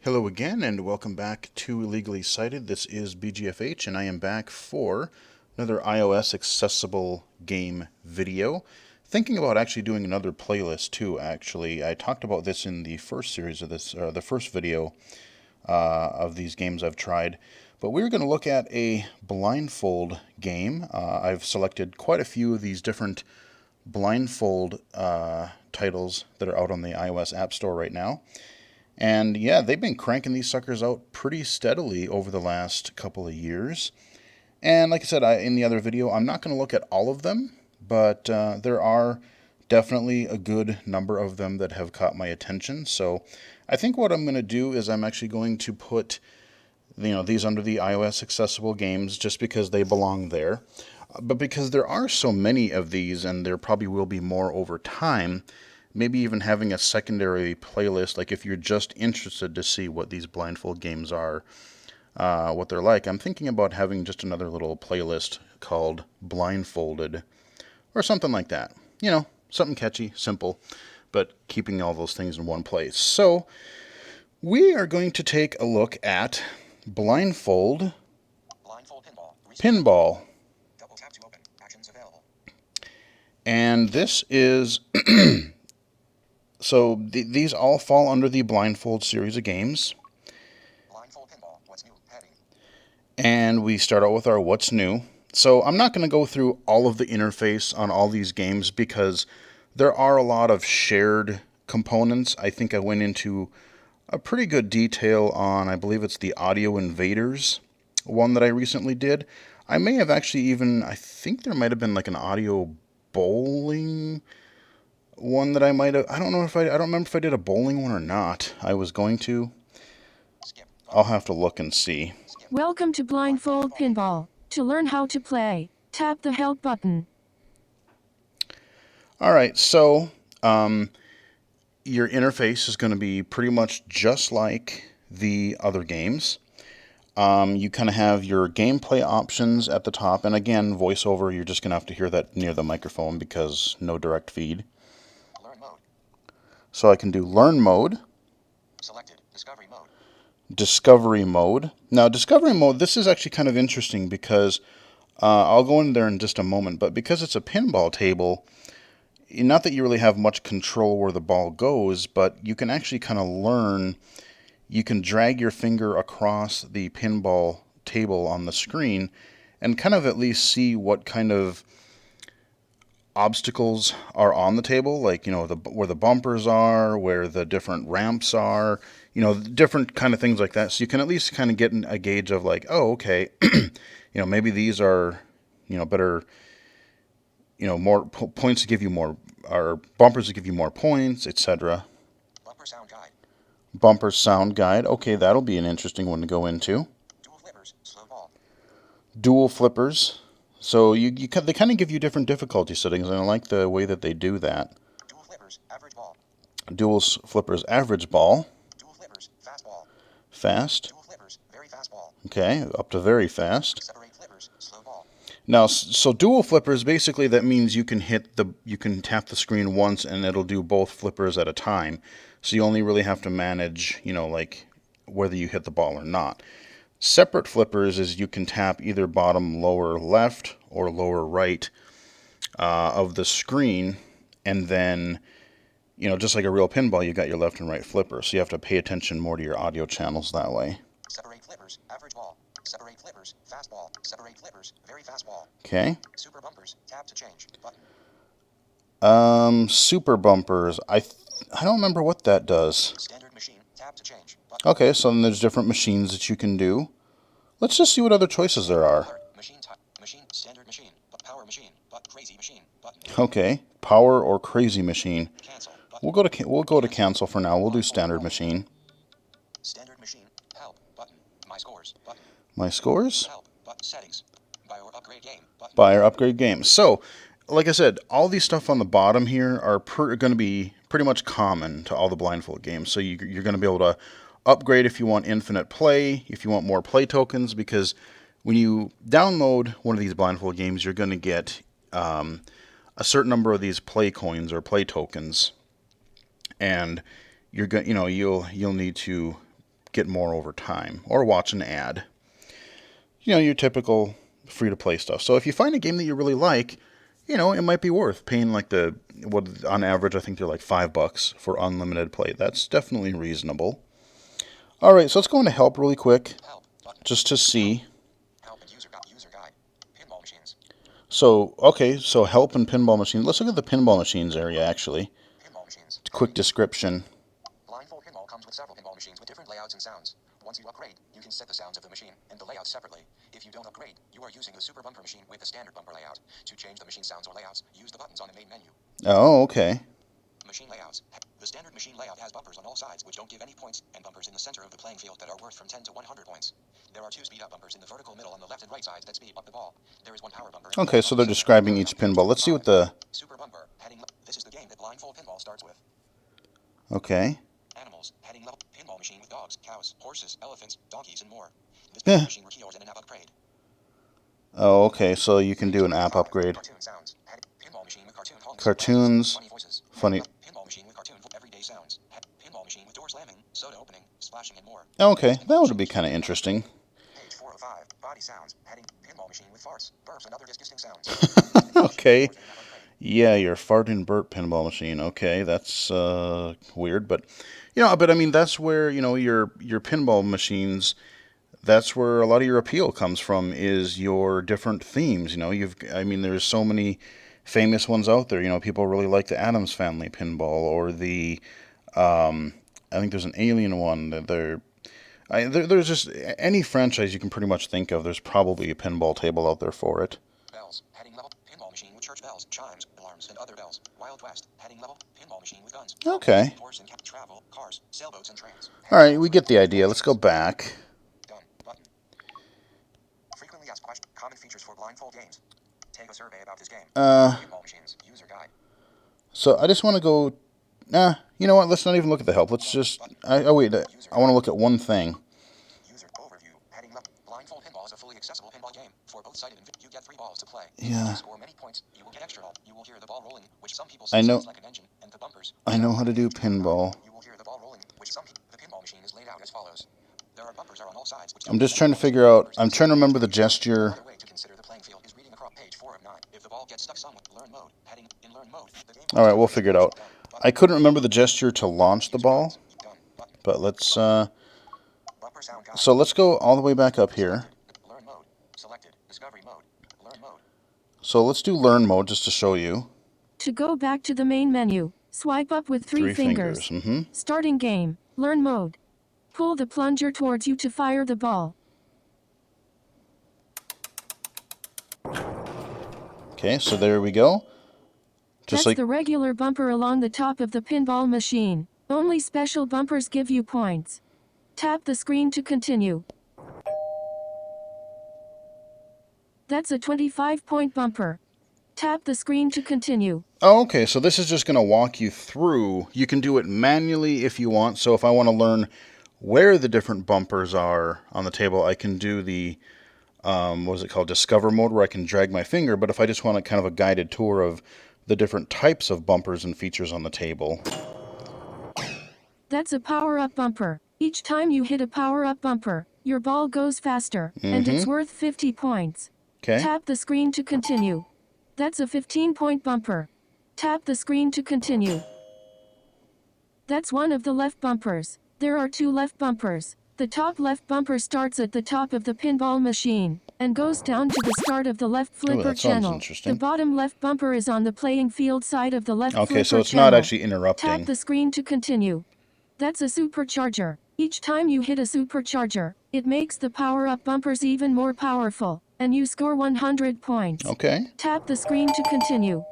Hello again, and welcome back to Illegally Cited. This is BGFH, and I am back for another iOS accessible game video. Thinking about actually doing another playlist too, actually. I talked about this in the first series of this, the first video of these games I've tried. But we're going to look at a blindfold game. I've selected quite a few of these different blindfold titles that are out on the iOS App Store right now. And yeah, they've been cranking these suckers out pretty steadily over the last couple of years. And like I said in the other video, I'm not going to look at all of them, but there are definitely a good number of them that have caught my attention. So I think what I'm going to do is I'm actually going to put these under the iOS accessible games just because they belong there. But because there are so many of these, and there probably will be more over time, maybe even having a secondary playlist, like if you're just interested to see what these blindfold games are, what they're like, I'm thinking about having just another little playlist called Blindfolded, or something like that. Something catchy, simple, but keeping all those things in one place. So, we are going to take a look at Blindfold Pinball. Double tap to open. Actions available. And this is... So these all fall under the Blindfold series of games. Blindfold Pinball. What's new? Heading. And we start out with our What's New. So I'm not going to go through all of the interface on all these games because there are a lot of shared components. I think I went into a pretty good detail on, I believe it's the Audio Invaders one that I recently did. I may have actually even, I think there might have been like an audio bowling one that I might have, I don't remember if I did a bowling one or not. I was going to. Skip. I'll have to look and see. Skip. Welcome to Blindfold Pinball. To learn how to play, tap the Help button. Alright, so your interface is going to be pretty much just like the other games. You kind of have your gameplay options at the top, and again, voiceover, you're just going to have to hear that near the microphone because no direct feed. Learn mode. So I can do Learn Mode. Selected. Discovery mode. Discovery Mode. Now, Discovery Mode, this is actually kind of interesting because I'll go in there in just a moment, but because it's a pinball table, not that you really have much control where the ball goes, but you can actually kind of learn. You can drag your finger across the pinball table on the screen and kind of at least see what kind of obstacles are on the table, like, where the bumpers are, where the different ramps are, different kind of things like that. So you can at least kind of get a gauge of like, oh, okay, maybe these are, better, more points to give you more, or bumpers to give you more points, etc. Bumper sound guide. Bumper sound guide. Okay, that'll be an interesting one to go into. Dual flippers. Slow ball. Dual flippers. So they kind of give you different difficulty settings, and I like the way that they do that. Dual flippers. Average ball. Dual flippers average ball. Dual flippers. Fast ball. Fast. Dual flippers. Very fast ball. Okay, up to very fast. Separate flippers. Slow ball. Now, so dual flippers, basically that means you can tap the screen once and it'll do both flippers at a time. So you only really have to manage, like whether you hit the ball or not. Separate flippers is you can tap either bottom lower left or lower right of the screen, and then, just like a real pinball, you got your left and right flippers. So you have to pay attention more to your audio channels that way. Separate flippers. Average ball. Separate flippers. Fast ball. Separate flippers. Very fast ball. Okay. Super bumpers. Tap to change. Button. Super bumpers. I don't remember what that does. Standard machine. Tap to change. Button. Okay, so then there's different machines that you can do. Let's just see what other choices there are. Alert. Machine type. Machine. Standard machine. Power machine. Crazy machine. Button. Okay, power or crazy machine. Cancel. Button. We'll go to cancel for now. We'll do standard machine. Standard machine. Help. Button. My scores. Button. My scores? Help. Button. Settings. Buy or upgrade game. Button. Buy or upgrade game. So, like I said, all these stuff on the bottom here are going to be pretty much common to all the blindfold games. So you're going to be able to upgrade if you want infinite play, if you want more play tokens, because when you download one of these blindfold games, you're going to get a certain number of these play coins or play tokens, and you'll need to get more over time or watch an ad. You know, your typical free-to-play stuff. So if you find a game that you really like, you know, it might be worth paying like what on average I think they're like $5 for unlimited play. That's definitely reasonable. All right, so let's go into help really quick, Help button. just to see. Help and user guide. Pinball machines. So, okay, so help and pinball machines. Let's look at the pinball machines area, actually. Pinball machines. Quick description. Blindfold Pinball comes with several pinball machines with different layouts and sounds. Once you upgrade, you can set the sounds of the machine and the layout separately. If you don't upgrade, you are using the Super Bumper machine with the standard bumper layout. To change the machine sounds or layouts, use the buttons on the main menu. Oh, okay. Machine layouts. The standard machine layout has bumpers on all sides which don't give any points, and bumpers in the center of the playing field that are worth from 10 to 100 points. There are 2 speed-up bumpers in the vertical middle on the left and right sides that speed up the ball. There is 1 power bumper. Okay, so they're describing each pinball. Let's see what the... Super Bumper, heading level. This is the game that Blindfold Pinball starts with. Okay. Animals, heading level. Pinball machine with dogs, cows, horses, elephants, donkeys, and more. This Yeah. pinball machine requires an app upgrade. Oh, okay, so you can do an app upgrade. Cartoon sounds. Pinball machine with Cartoons, funny voices. funny... Pinball machine with cartoon everyday sounds. Pinball machine with door slamming, soda opening, splashing, and more. Okay, that would be kind of interesting. Page 405. Body sounds. Heading. Pinball machine with farts, burps, and other disgusting sounds. Okay. Yeah, your fart and burp pinball machine. Okay, that's weird, but you know, but I mean, that's where you know your pinball machines. That's where a lot of your appeal comes from. Is your different themes. You know, I mean, there's so many famous ones out there. You know, people really like the Addams Family pinball or the. I think there's an Alien one that there's just any franchise you can pretty much think of. There's probably a pinball table out there for it. Bells. Heading level. Pinball machine with church bells, chimes, alarms, and other bells. Wild West. Heading level. Pinball machine with guns. Okay. Horse and travel, cars, sailboats, and trains. All right, we get the idea. Let's go back. Done. Button. Frequently asked questions. Common features for blindfold games. Take a survey about this game. Pinball machines. User guide. So I just want to go. Nah, you know what? Let's not even look at the help. Let's just. Wait. I want to look at one thing. User overview. Heading level. Blindfold Pinball is a fully accessible pinball game for both sighted and you get 3 balls to play. Yeah. If you score many points, you will get extra ball. You will hear the ball rolling, which some people say I know. sounds like an engine, and the bumpers. I know how to do pinball. You will hear the ball rolling, which the pinball machine is laid out as follows. There are bumpers on all sides. Which I'm just trying to figure out. I'm trying to remember the gesture. Another way to consider the playing field is reading across page 4 of 9. If the ball gets stuck somewhere, learn mode. Heading in learn mode. The game All right, we'll figure it out. I couldn't remember the gesture to launch the ball, but let's. Bumper sound guide. So let's go all the way back up here. Learn mode. Selected. Discovery mode. Learn mode. So let's do learn mode just to show you. To go back to the main menu, swipe up with 3 fingers. Mm-hmm. Starting game, learn mode. Pull the plunger towards you to fire the ball. Okay, so there we go. Just That's like the regular bumper along the top of the pinball machine. Only special bumpers give you points. Tap the screen to continue. That's a 25-point bumper. Tap the screen to continue. Oh, okay, so this is just going to walk you through. You can do it manually if you want. So if I want to learn where the different bumpers are on the table, I can do the, what is it called, Discover mode, where I can drag my finger. But if I just want a kind of a guided tour of the different types of bumpers and features on the table. That's a power-up bumper. Each time you hit a power-up bumper, your ball goes faster, and it's worth 50 points. Okay. Tap the screen to continue. That's a 15-point bumper. Tap the screen to continue. That's one of the left bumpers. There are 2 left bumpers. The top left bumper starts at the top of the pinball machine and goes down to the start of the left flipper that sounds channel. interesting. The bottom left bumper is on the playing field side of the left flipper channel. Okay, so it's not actually interrupting. Tap the screen to continue. That's a supercharger. Each time you hit a supercharger, it makes the power-up bumpers even more powerful, and you score 100 points. Okay. Tap the screen to continue.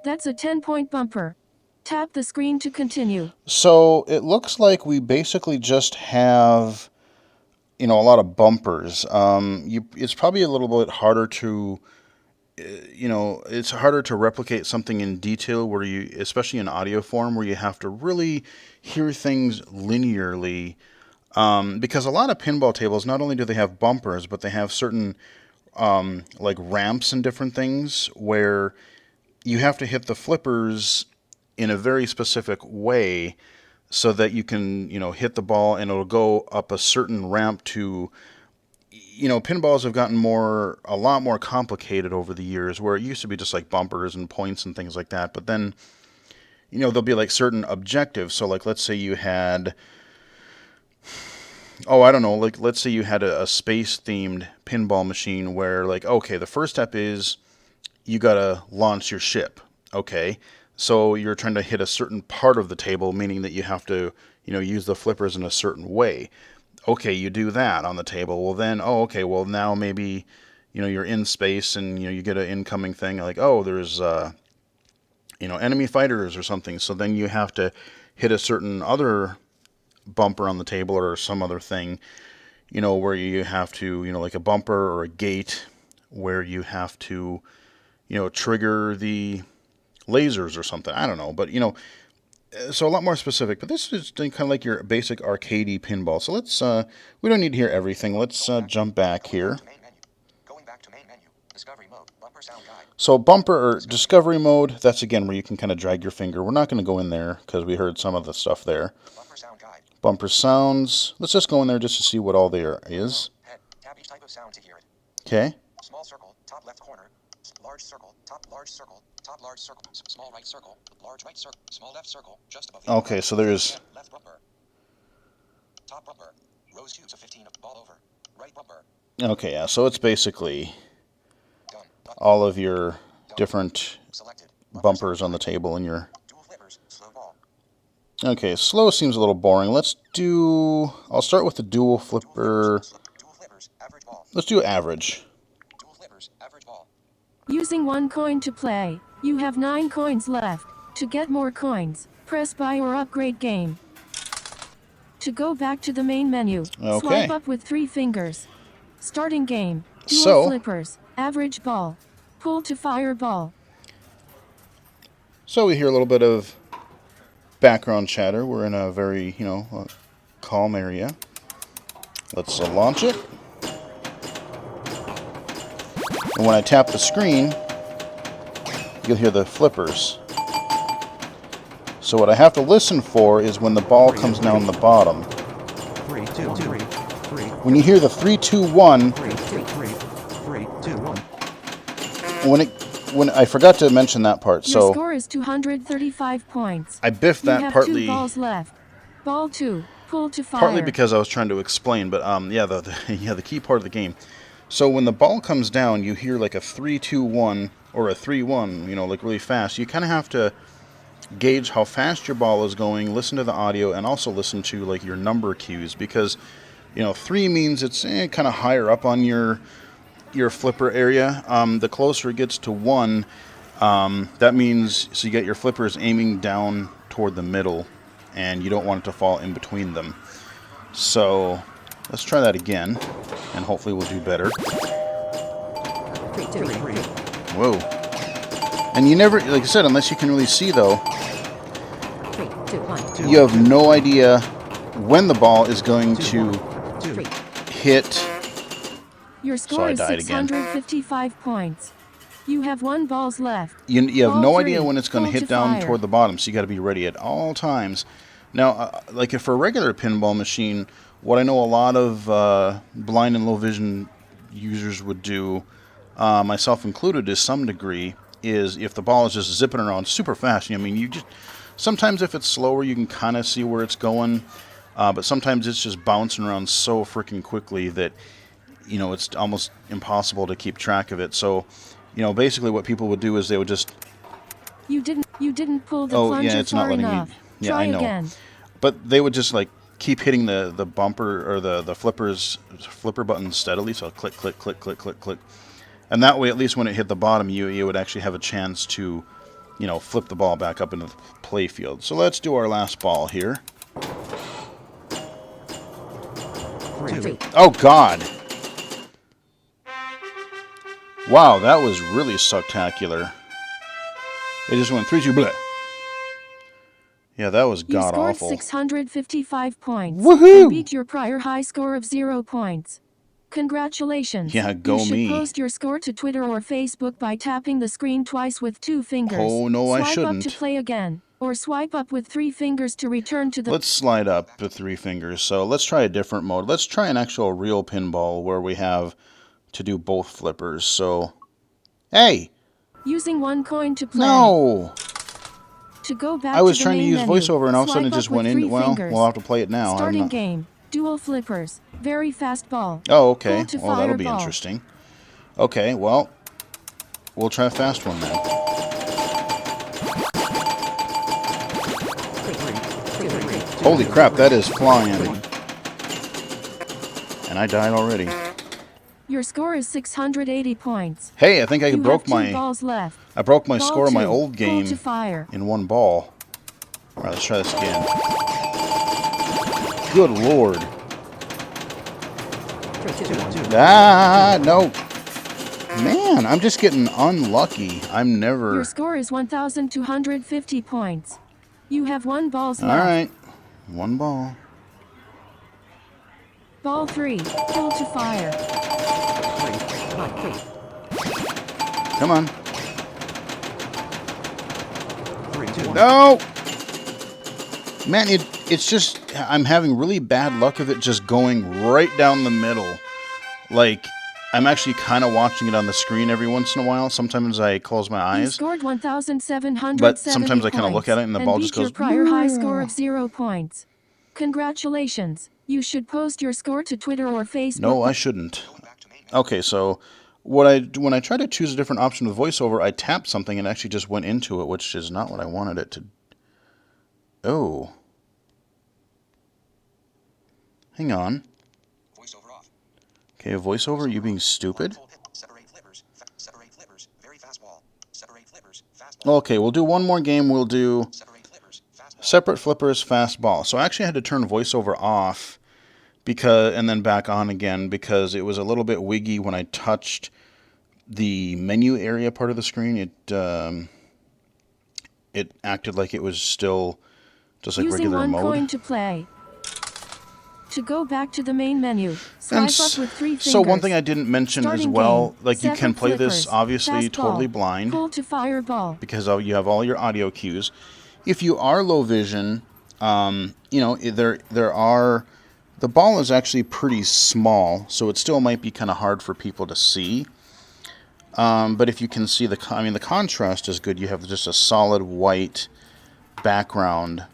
That's a 10-point bumper. Tap the screen to continue. So it looks like we basically just have, a lot of bumpers. It's probably a little bit harder to, it's harder to replicate something in detail where you, especially in audio form, where you have to really hear things linearly. Because a lot of pinball tables, not only do they have bumpers, but they have certain like ramps and different things where you have to hit the flippers in a very specific way so that you can, hit the ball and it'll go up a certain ramp to, pinballs have gotten a lot more complicated over the years, where it used to be just like bumpers and points and things like that. But then, there'll be like certain objectives. So like, let's say you had, I don't know, like let's say you had a space themed pinball machine where like, okay, the first step is you gotta launch your ship. Okay. So you're trying to hit a certain part of the table, meaning that you have to, use the flippers in a certain way. Okay, you do that on the table. Well then, okay, well now maybe, you're in space and, you get an incoming thing like, there's, enemy fighters or something. So then you have to hit a certain other bumper on the table or some other thing, where you have to, like a bumper or a gate where you have to, trigger the lasers or something. I don't know, but so a lot more specific. But this is kind of like your basic arcadey pinball. So let's we don't need to hear everything. Let's jump back here. Going back to main menu. Discovery mode. Bumper sound guide. So bumper or discovery mode, that's again where you can kind of drag your finger. We're not going to go in there because we heard some of the stuff there. Bumper sound guide. Bumper sounds. Let's just go in there just to see what all there is. Head. Tap each type of sound to hear it. Okay. Small circle, top left corner. Large circle, top large circle, top large circle. Small right circle, large right circle, small left circle, just above the Okay, so there's left bumper. Top bumper. Rows 2 to 15 of ball over. Right bumper. okay, yeah. So it's basically Done. all of your different Selected. bumpers on the table and your. Dual flippers, slow ball. Okay, slow seems a little boring. I'll start with the dual flipper. Dual flippers, average ball. Let's do average. Dual flippers, average ball. Using 1 coin to play, you have 9 coins left. To get more coins, press buy or upgrade game. To go back to the main menu, Okay. swipe up with 3 fingers. Starting game, dual So- flippers, average ball, pull to fireball. So we hear a little bit of background chatter. We're in a very, calm area. Let's launch it. And when I tap the screen, you'll hear the flippers. So what I have to listen for is when the ball comes down the bottom. 3, 2, 3, 3, When you hear the 3, 2, 1, 3, 3, 3, 2, 1. when I forgot to mention that part, Your so score is 235 points. I biffed You that have partly. 2 balls left. Ball 2, pull to fire. Partly because I was trying to explain, but the key part of the game. So when the ball comes down, you hear like a 3, 2, 1 or a 3, 1, like really fast. You kind of have to gauge how fast your ball is going, listen to the audio, and also listen to like your number cues, because 3 means it's kind of higher up on your flipper area. The closer it gets to 1, that means so you get your flippers aiming down toward the middle, and you don't want it to fall in between them. So let's try that again, and hopefully we'll do better. 3, 2, 3. Whoa. And you never, like I said, unless you can really see though, 3, 2, 1. you have no idea when the ball is going to 2, hit. Your So score I is died again. 655 points. You have 1 balls left. You have Ball no 3, idea when it's going to pull hit to down fire. toward the bottom, so you got to be ready at all times. Now, like if for a regular pinball machine, what I know a lot of blind and low vision users would do, myself included to some degree, is if the ball is just zipping around super fast. Sometimes if it's slower, you can kind of see where it's going, but sometimes it's just bouncing around so freaking quickly that it's almost impossible to keep track of it. So, basically what people would do is they would just. You didn't pull the Oh, plunger yeah, it's not far letting me- enough. yeah, Try I know. again. But they would just like keep hitting the bumper or the flipper button steadily. So click, click, click, click, click, click. And that way, at least when it hit the bottom, you would actually have a chance to, flip the ball back up into the play field. So let's do our last ball here. 3. Oh, God. Wow, that was really spectacular. It just went 3, 2, bleh. Yeah, that was You scored god-awful. 655 points. Woohoo! And beat your prior high score of 0 points. Congratulations. Yeah, go You should me. post your score to Twitter or Facebook by tapping the screen twice with 2 fingers. Oh, no, I Swipe up to shouldn't. play again. or swipe up with 3 fingers to return to the... Let's slide up to 3 fingers. So let's try a different mode. Let's try an actual real pinball where we have to do both flippers. So, hey! Using 1 coin to play. No! To go back I was to the trying to main use menu, voiceover and all of a sudden it swipe just up with went 3 in. Well, fingers. we'll have to play it now. Starting game. Dual flippers. Very fast ball. Oh, okay. Pull to Well, that'll be fireball. interesting. Okay, well, we'll try a fast one then. 3, 3, 2, Holy crap, that is flying. And I died already. Your score is 680 points. Hey, I think I You broke have 2 my balls left. I broke my Ball score in my 2. old Pull game to fire. in 1 ball. All right, let's try this again. Good lord. 3, 2, 1, 2. Ah, no. Man, I'm just getting unlucky. I'm Your never... score is 1,250 points. You have 1 balls All left. right. 1 ball. Ball 3. Pull to fire. 3, 3. Come on. 3, 2, 1. No! Man, it's just... I'm having really bad luck of it just going right down the middle. Like, I'm actually kind of watching it on the screen every once in a while. Sometimes I close my You eyes. scored 1,770 But sometimes I kinda look at it and the ball beat just your goes, prior high score of 0 points. Congratulations. You should post your score to Twitter or Facebook. No, I shouldn't. Going back to main menu. Okay, so when I try to choose a different option with voiceover, I tapped something and actually just went into it, which is not what I wanted it to. Oh. Hang on. Voiceover off. Okay, voiceover, you being stupid? Blindfold pinball. Separate flippers. Separate flippers. Very fast ball. Separate flippers. Fast ball. Okay, we'll do one more game. We'll do Separate flippers. Fast ball. separate flippers, fast ball. So I actually had to turn voiceover off and then back on again because it was a little bit wiggy when I touched the menu area part of the screen. It acted like it was still just like Using regular 1 mode. coin to play. To go back to the main menu, swipe And up with 3 fingers. so one thing I didn't mention as Starting well, game. like you can Separate play this flippers. obviously Fast totally ball. blind Pull to fireball. because you have all your audio cues. If you are low vision, there are the ball is actually pretty small, so it still might be kind of hard for people to see. But if you can see the contrast is good. You have just a solid white background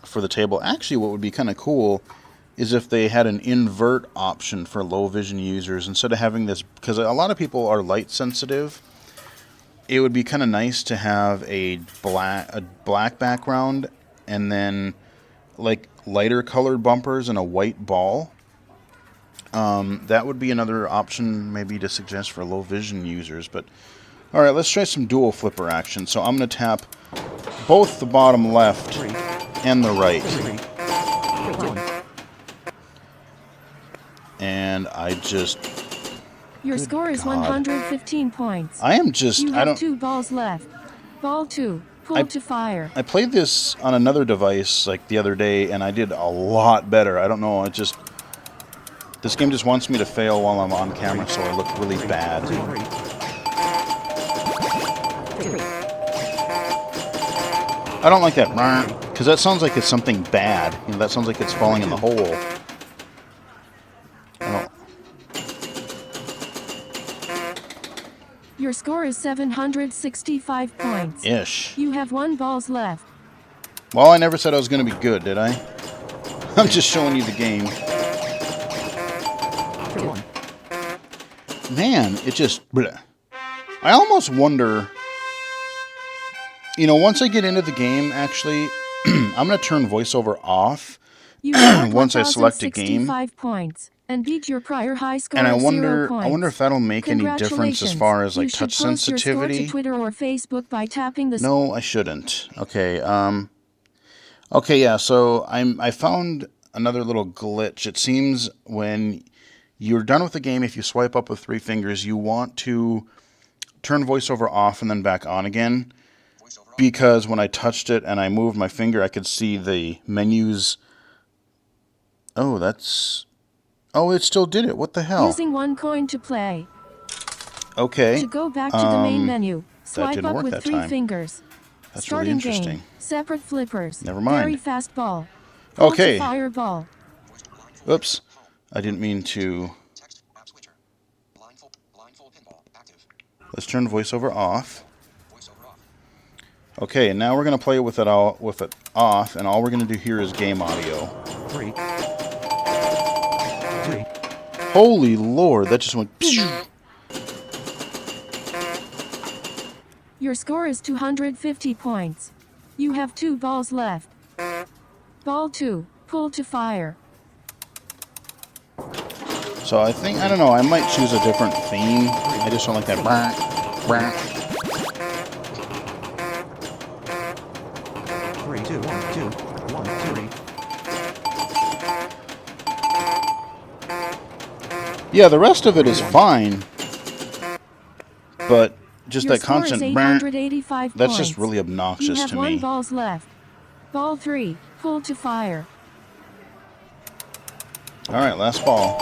for the table. Actually, what would be kind of cool is if they had an invert option for low vision users instead of having this, because a lot of people are light sensitive. It would be kind of nice to have a black background and then like lighter colored bumpers and a white ball. That would be another option maybe to suggest for low vision users. But all right, let's try some dual flipper action. So I'm going to tap both the bottom left and the right. 3, 2, 1. And I just... Your Good score is God. 115 points. I am just... You I have don't... 2 balls left. Ball 2. Pull to fire. I played this on another device like the other day, and I did a lot better. I don't know. This game just wants me to fail while I'm on camera, so I look really bad. 2, 3. 3. I don't like that, because that sounds like it's something bad. That sounds like it's falling in the hole. I don't... Your score is 765 points. Ish. You have 1 balls left. Well, I never said I was going to be good, did I? I'm just showing you the game. 3, 1. Man, it just... bleh. I almost wonder... once I get into the game, actually, I'm going to turn voiceover off You have once I select a game. 1,065 points and beat your prior high score And I of 0 wonder points. If that'll make any difference as far as like touch You should post your score sensitivity. to Twitter or Facebook by tapping the... No, I shouldn't. Okay. Okay. Yeah. So I found another little glitch. It seems when you're done with the game, if you swipe up with 3 fingers, you want to turn voiceover off and then back on again. Voiceover off. Because when I touched it and I moved my finger, I could see the menus. Oh, that's... Oh, it still did it. What the hell? Using 1 coin to play. Okay. To go back to the main menu, swipe didn't up work with that 3 time. fingers. That's Starting really interesting. game. Separate flippers. Never mind. Very fast ball. Pull Okay. to fire ball. Oops. I didn't mean to. Text app switcher. Blindfold pinball active. Let's turn voiceover off. Voiceover off. Okay, and now we're going to play with it off, and all we're going to do here is game audio. 3, 2, Holy Lord, that just went... Your score is 250 points. You have 2 balls left. Ball 2. Pull to fire. So I think, I don't know, I might choose a different theme. I just don't like that. 3, 2, 1, 2, 1, 3. Yeah, the rest of it is fine. But just Your that score is constant... 885 That's just points. really You obnoxious have to 1 me. balls left. Ball 3. Pull to fire. Alright, last ball.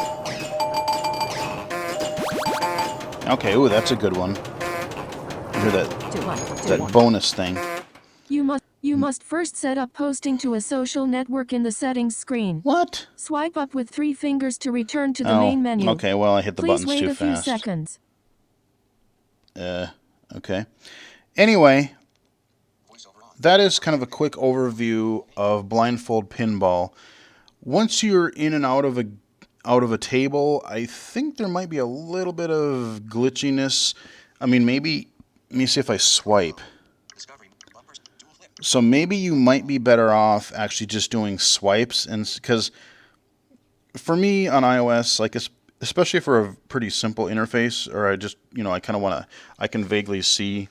Okay, ooh, that's a good one. You hear that, 2, 1, 2, that 1. bonus thing. You must first set up posting to a social network in the settings screen. What? Swipe up with 3 fingers to return to the main menu. Okay, well, I hit the Please buttons wait too a few fast. seconds. Okay. Anyway, Voiceover on. that is kind of a quick overview of Blindfold Pinball. Once you're in and out of a table, I think there might be a little bit of glitchiness. I mean, maybe, let me see if I swipe. Discovery bumpers dual flip. So maybe you might be better off actually just doing swipes, and because for me on iOS, like especially for a pretty simple interface, or I just, I kind of want to, I can vaguely see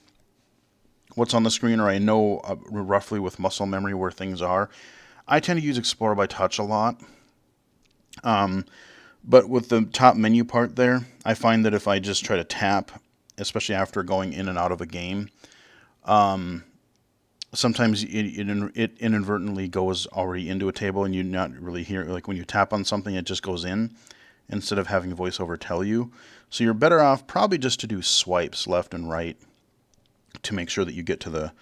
what's on the screen, or I know roughly with muscle memory where things are. I tend to use Explore by Touch a lot. But with the top menu part there, I find that if I just try to tap, especially after going in and out of a game, sometimes it inadvertently goes already into a table, and you not really hear, like when you tap on something, it just goes in instead of having VoiceOver tell you. So you're better off probably just to do swipes left and right to make sure that you get to the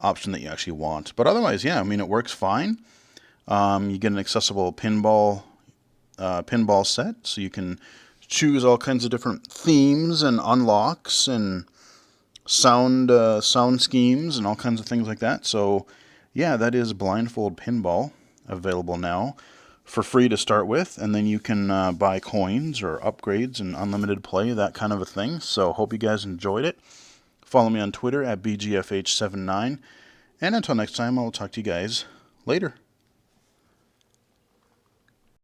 option that you actually want. But otherwise, yeah, I mean, it works fine. You get an accessible pinball set, so you can choose all kinds of different themes and unlocks and sound schemes and all kinds of things like that. So yeah, that is Blindfold Pinball, available now for free to start with, and then you can buy coins or upgrades and unlimited play, that kind of a thing. So hope you guys enjoyed it. Follow me on Twitter at BGFH79, and until next time, I'll talk to you guys later.